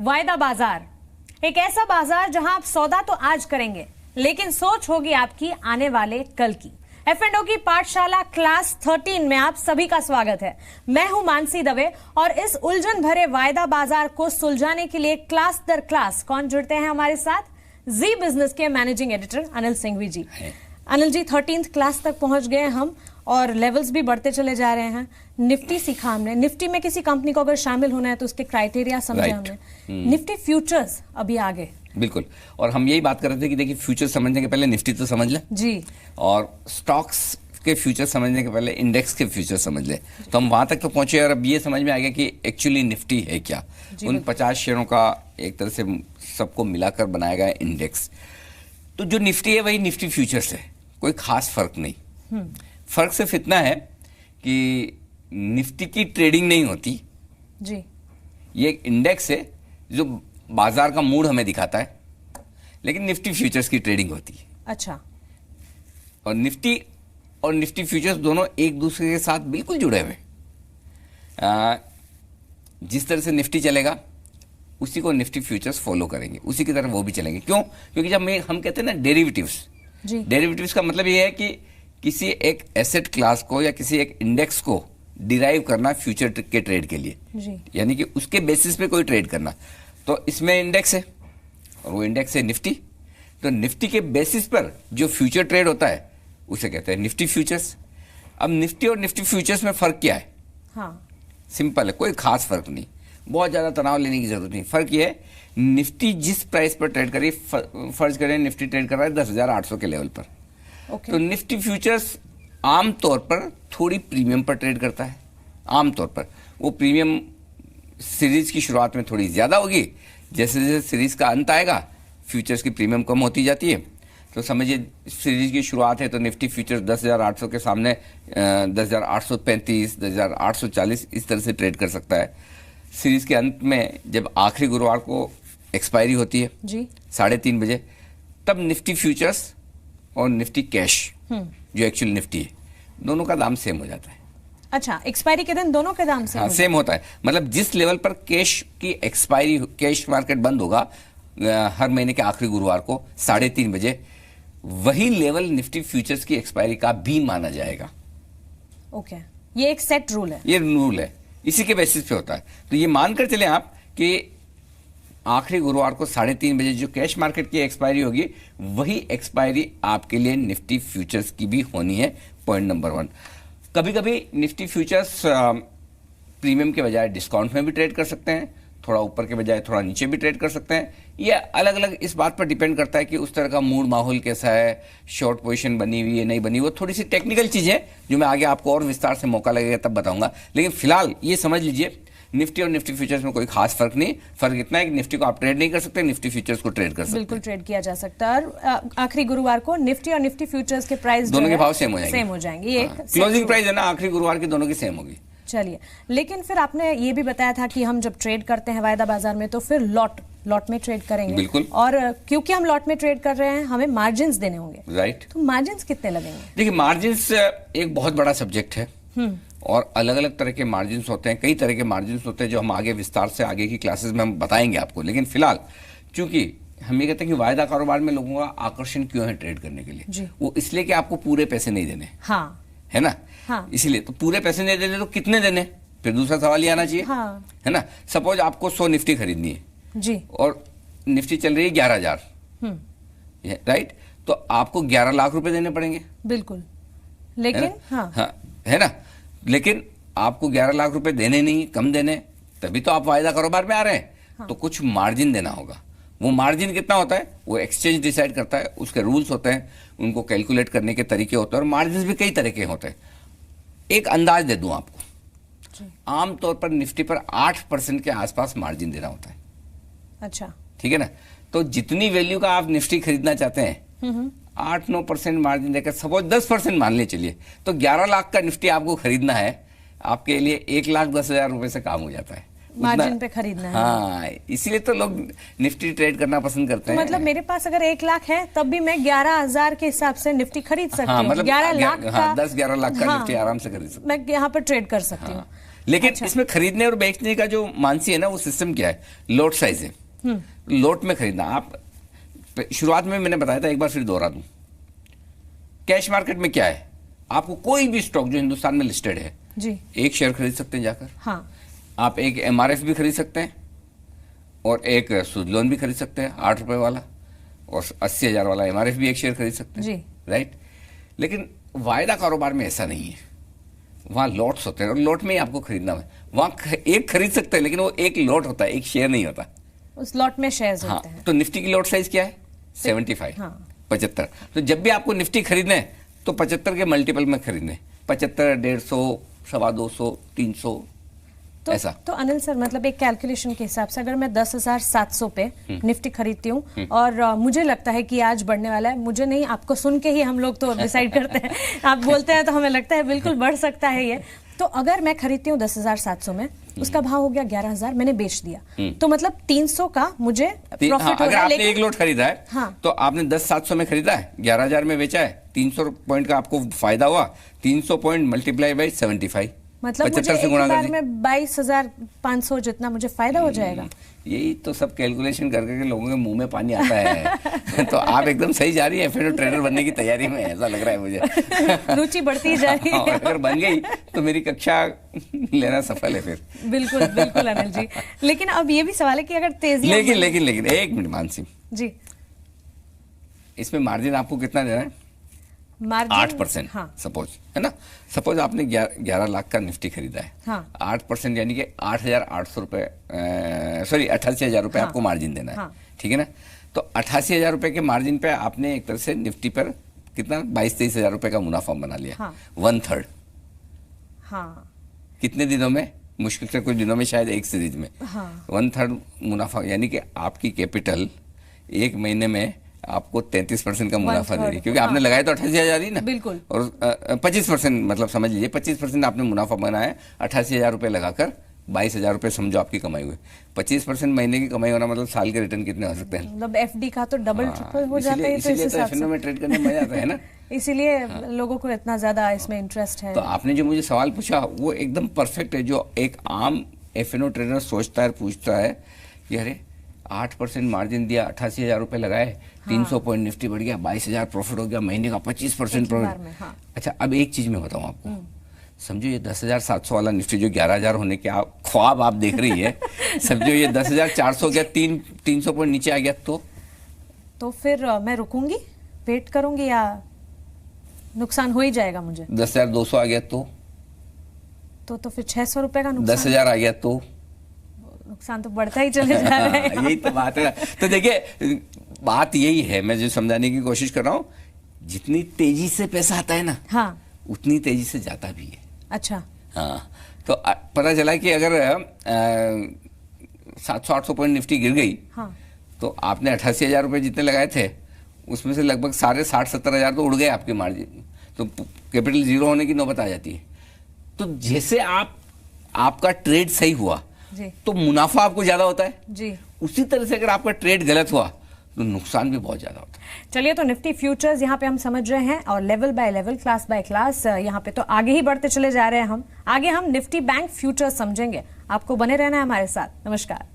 वायदा बाजार, एक ऐसा बाजार जहां आप सौदा तो आज करेंगे लेकिन सोच होगी आपकी आने वाले कल की। F&O की पाठशाला क्लास 13 में आप सभी का स्वागत है। मैं हूं मानसी दवे और इस उलझन भरे वायदा बाजार को सुलझाने के लिए क्लास दर क्लास कौन जुड़ते हैं हमारे साथ? जी बिजनेस के मैनेजिंग एडिटर अनिल सिंघवी जी। अनिल जी 13th क्लास तक पहुंच गए हम और लेवल्स भी बढ़ते चले जा रहे हैं। निफ्टी सीखा हमने, निफ्टी में किसी कंपनी को अगर शामिल होना है तो उसके क्राइटेरिया समझे हमने। निफ्टी फ्यूचर्स अभी आगे बिल्कुल, और हम यही बात कर रहे थे कि देखिए फ्यूचर समझने के पहले निफ्टी तो समझ ले जी, और स्टॉक्स के फ्यूचर समझने के पहले इंडेक्स के फ्यूचर समझ ले। तो हम वहां तक तो पहुंचे और अब ये समझ में आ गया कि एक्चुअली निफ्टी है क्या। उन 50 शेयरों का एक तरह से सबको मिलाकर बनाया गया इंडेक्स। तो जो निफ्टी है वही निफ्टी फ्यूचर्स है, कोई खास फर्क नहीं। फर्क सिर्फ इतना है कि निफ्टी की ट्रेडिंग नहीं होती जी, ये एक इंडेक्स है जो बाजार का मूड हमें दिखाता है, लेकिन निफ्टी फ्यूचर्स की ट्रेडिंग होती है। अच्छा, और निफ्टी फ्यूचर्स दोनों एक दूसरे के साथ बिल्कुल जुड़े हुए। जिस तरह से निफ्टी चलेगा उसी को निफ्टी फ्यूचर्स फॉलो करेंगे, उसी की तरह वो भी चलेंगे। क्यों? क्योंकि जब हम कहते हैं ना डेरिवेटिव्स, डेरिवेटिव्स का मतलब ये है कि किसी एक एसेट क्लास को या किसी एक इंडेक्स को डिराइव करना फ्यूचर के ट्रेड के लिए, यानी कि उसके बेसिस पे कोई ट्रेड करना। तो इसमें इंडेक्स है और वो इंडेक्स है निफ्टी। तो निफ्टी के बेसिस पर जो फ्यूचर ट्रेड होता है उसे कहते हैं निफ्टी फ्यूचर्स। अब निफ्टी और निफ्टी फ्यूचर्स में फर्क क्या है? हाँ, सिंपल है, कोई खास फर्क नहीं, बहुत ज्यादा तनाव लेने की जरूरत नहीं। फर्क ये है निफ्टी जिस प्राइस पर ट्रेड करी, फर्ज करें निफ्टी ट्रेड कर रहा है 10,800 के लेवल पर, तो निफ्टी फ्यूचर्स आमतौर पर थोड़ी प्रीमियम पर ट्रेड करता है। आमतौर पर वो प्रीमियम सीरीज की शुरुआत में थोड़ी ज्यादा होगी, जैसे जैसे सीरीज का अंत आएगा फ्यूचर्स की प्रीमियम कम होती जाती है। तो समझिए सीरीज की शुरुआत है तो निफ्टी फ्यूचर्स 10,800 के सामने 10,835, 10,840 इस तरह से ट्रेड कर सकता है। सीरीज के अंत में जब आखिरी गुरुवार को एक्सपायरी होती है जी 3:30 बजे, तब निफ्टी फ्यूचर्स और निफ्टी कैश जो एक्चुअल निफ्टी है दोनों का दाम सेम हो जाता है। अच्छा, एक्सपायरी के दिन दोनों के दाम सेम होता है। मतलब जिस लेवल पर कैश की एक्सपायरी, कैश मार्केट बंद होगा हर महीने के आखिरी गुरुवार को 3:30 बजे, वही लेवल निफ्टी फ्यूचर्स की एक्सपायरी का भी माना जाएगा। ओके, ये एक सेट रूल है, ये रूल है, इसी के बेसिस पे होता है। तो ये मानकर चले आप कि आखिरी गुरुवार को 3:30 बजे जो कैश मार्केट की एक्सपायरी होगी वही एक्सपायरी आपके लिए निफ्टी फ्यूचर्स की भी होनी है। Point number 1। कभी कभी निफ्टी फ्यूचर्स प्रीमियम के बजाय डिस्काउंट में भी ट्रेड कर सकते हैं, थोड़ा ऊपर के बजाय थोड़ा नीचे भी ट्रेड कर सकते हैं। ये अलग अलग इस बात पर डिपेंड करता है कि उस तरह का मूड माहौल कैसा है, शॉर्ट पोजीशन बनी हुई है नहीं बनी, वो थोड़ी सी टेक्निकल चीजें हैं जो मैं आगे आपको और विस्तार से मौका लगेगा तब बताऊंगा। लेकिन फिलहाल ये समझ लीजिए निफ्टी और निफ्टी फ्यूचर्स में कोई खास फर्क नहीं। फर्क इतना है कि निफ्टी को आप ट्रेड नहीं कर सकते, निफ्टी फ्यूचर्स को ट्रेड कर सकते, बिल्कुल ट्रेड किया जा सकता है। और आखिरी गुरुवार को निफ्टी और निफ्टी फ्यूचर्स के प्राइस दोनों के भाव सेम हो जाएंगे। ये क्लोजिंग प्राइस है ना आखिरी गुरुवार की दोनों की सेम होगी। चलिए, लेकिन फिर आपने ये भी बताया था कि हम जब ट्रेड करते हैं वायदा बाजार में तो फिर लॉट में ट्रेड करेंगे। बिल्कुल, और क्योंकि हम लॉट में ट्रेड कर रहे हैं हमें मार्जिन्स देने होंगे। राइट, तो मार्जिन्स कितने लगेंगे? देखिए मार्जिन्स एक बहुत बड़ा सब्जेक्ट है और अलग अलग तरह के मार्जिन्स होते हैं, कई तरह के मार्जिन्स होते हैं जो हम आगे विस्तार से आगे की क्लासेस में हम बताएंगे आपको। लेकिन फिलहाल चूंकि हम ये कहते हैं कि वायदा कारोबार में लोगों का आकर्षण क्यों है ट्रेड करने के लिए, वो इसलिए कि आपको पूरे पैसे नहीं देने, हाँ, है ना, हाँ। इसीलिए तो पूरे पैसे नहीं देने तो कितने देने, फिर दूसरा सवाल ये आना चाहिए, हाँ। है ना। सपोज आपको 100 निफ्टी खरीदनी है जी और निफ्टी चल रही है 11,000, राइट, तो आपको 11 लाख रुपए देने पड़ेंगे। बिल्कुल, लेकिन हाँ, है ना, लेकिन आपको 11 लाख रुपए देने नहीं, कम देने, तभी तो आप वायदा कारोबार में आ रहे हैं। हाँ। तो कुछ मार्जिन देना होगा। वो मार्जिन कितना होता है वो एक्सचेंज डिसाइड करता है, उसके रूल्स होते हैं, उनको कैलकुलेट करने के तरीके होते हैं और मार्जिन भी कई तरह के होते हैं। एक अंदाज दे दूं आपको, आमतौर पर निफ्टी पर 8% के आसपास मार्जिन देना होता है। अच्छा, ठीक है ना। तो जितनी वैल्यू का आप निफ्टी खरीदना चाहते हैं 8-9% मार्जिन देकर, सपोज 10% मान ले चलिए, तो 11 लाख का निफ्टी आपको खरीदना है, आपके लिए 1,10,000 रुपए से काम हो जाता है मार्जिन पे खरीदना है। हाँ, इसीलिए तो लोग निफ्टी ट्रेड करना पसंद करते हैं। मतलब मेरे पास अगर 1 लाख है तब भी मैं 11,000 के हिसाब से निफ्टी खरीद सकती हूँ। मतलब 11 लाख का 10-11 लाख का निफ्टी आराम से खरीद सकती हूँ। मैं यहाँ पर ट्रेड कर सकती हूँ। लेकिन अच्छा। इसमें खरीदने और बेचने का जो मानसी है ना, वो सिस्टम क्या है, लॉट साइज है। लॉट में खरीदना। आप शुरुआत में मैंने बताया था, एक बार फिर दोहरा दूं, कैश मार्केट में क्या है, आपको कोई भी स्टॉक जो हिंदुस्तान में लिस्टेड है जी, एक शेयर खरीद सकते हैं जाकर। हाँ, आप एक एमआरएफ भी खरीद सकते हैं और एक सूद लोन भी खरीद सकते हैं 8 रुपए वाला, और 80,000 वाला एमआरएफ भी एक शेयर खरीद सकते हैं जी। राइट। लेकिन वायदा कारोबार में ऐसा नहीं है, वहां लॉट्स होते हैं और लॉट में ही आपको खरीदना है। वहां एक खरीद सकते हैं लेकिन वो एक लॉट होता है, एक शेयर नहीं होता। उस लॉट में शेयर्स हाँ, होते हैं। तो निफ्टी की लॉट साइज क्या है, 75, हाँ। 75। तो जब भी आपको निफ्टी खरीदना है तो 75 के मल्टीपल में खरीदने, 75, 150, 250, 300 ऐसा। तो अनिल सर, मतलब एक कैलकुलेशन के हिसाब से अगर मैं 10,700 पे निफ्टी खरीदती हूँ और मुझे लगता है कि आज बढ़ने वाला है, मुझे नहीं, आपको सुन के ही हम लोग तो डिसाइड करते हैं, आप बोलते हैं तो हमें लगता है बिल्कुल बढ़ सकता है ये। तो अगर मैं खरीदती हूँ 10,700 में, उसका भाव हो गया 11,000, मैंने बेच दिया, तो मतलब 300 का मुझे प्रॉफिट हाँ, हो अगर रहा है। आपने एक लोट खरीदा है हाँ। तो आपने 10,700 में खरीदा है, 11,000 में बेचा है, 300 पॉइंट का आपको फायदा हुआ, 300 पॉइंट मल्टीप्लाई बाई 75, मतलब मुझे 75 से एक गुणा कर बार दी। में 22,500 जितना मुझे फायदा हो जाएगा। यही तो सब कैलकुलेशन करके के लोगों के मुंह में पानी आता है। तो आप एकदम सही जा रही है, फिर ट्रेडर बनने की तैयारी में, ऐसा लग रहा है मुझे। रुचि बढ़ती जा रही है। अगर बन गई तो मेरी कक्षा लेना सफल है फिर। बिल्कुल बिल्कुल अनिल जी। लेकिन अब ये भी सवाल है कि अगर तेजी, लेकिन एक मिनट मानसी जी, इसमें मार्जिन आपको कितना देना है, मार्जिन 8%। हाँ, सपोज है ना, सपोज आपने 11 लाख का निफ्टी खरीदा है, हाँ, 8% यानी कि 8,800 रुपए, सॉरी 88,000 रुपए हाँ, आपको मार्जिन देना है, हाँ। ठीक है ना। तो 88,000 रुपए के मार्जिन पे आपने एक तरह से निफ्टी पर कितना 22-23,000 रुपए का मुनाफा बना लिया, हाँ। 1/3 हाँ, कितने दिनों में, मुश्किल से कुछ दिनों में, शायद एक सीरीज में, हाँ, 1/3 मुनाफा, यानी कि आपकी कैपिटल एक महीने में आपको 33% का मुनाफा दे रही है, क्योंकि आपने लगाया तो 88,000 ही ना, बिल्कुल। और 25%, मतलब समझ लीजिए 25% आपने मुनाफा बनाया, 88,000 रुपए लगाकर 22,000 रुपए समझो आपकी कमाई हुई। 25% महीने की कमाई होना मतलब साल के रिटर्न कितने हो सकते हैं। मतलब एफडी का तो डबल ट्रिपल हो जाता है, तो इस इसीलिए तो हिसाब एफएनओ में ट्रेड करने में मजा आता है ना। इसीलिए लोगों को इतना ज्यादा इसमें इंटरेस्ट है। तो आपने जो मुझे सवाल पूछा वो एकदम परफेक्ट है, जो एक आम एफएनओ ट्रेडर सोचता है, पूछता है कि अरे 8% मार्जिन दिया, 88,000 रुपए लगाए, 300 पॉइंट निफ्टी बढ़ गया, 22,000 प्रॉफिट हो गया, महीने का 25% प्रॉफिट। हाँ। अच्छा, अब एक चीज मैं बताऊं आपको, समझो ये 10,700 वाला निफ्टी जो 11,000 होने के ख्वाब आप देख रही है, समझो ये 10,400 गया, 300 पॉइंट नीचे आ गया, तो फिर मैं रुकूंगी, वेट करूंगी, या नुकसान हो ही जाएगा मुझे? 10,200 आ गया तो फिर 600 रुपए का नुकसान, 10,000 आ गया तो नुकसान तो बढ़ता ही चले जा रहा है। यही तो बात है ना। तो देखिए, बात यही है, मैं जो समझाने की कोशिश कर रहा हूँ, जितनी तेजी से पैसा आता है ना, हाँ, उतनी तेजी से जाता भी है। अच्छा, हाँ, तो पता चला कि अगर 700-800 पॉइंट निफ्टी गिर गई, हाँ, तो आपने 88,000 रुपए जितने लगाए थे उसमें से लगभग साढ़े 60-70,000 तो उड़ गए आपके मार्जिन, तो कैपिटल जीरो होने की नौबत आ जाती है। तो जैसे आपका ट्रेड सही हुआ जी, तो मुनाफा आपको ज्यादा होता है जी। उसी तरह से अगर आपका ट्रेड गलत हुआ तो नुकसान भी बहुत ज्यादा होता है। चलिए, तो निफ्टी फ्यूचर्स यहाँ पे हम समझ रहे हैं, और level by level, class by class यहाँ पे तो आगे ही बढ़ते चले जा रहे हैं हम। आगे हम निफ्टी बैंक फ्यूचर्स समझेंगे। आपको बने रहना है हमारे साथ। नमस्कार।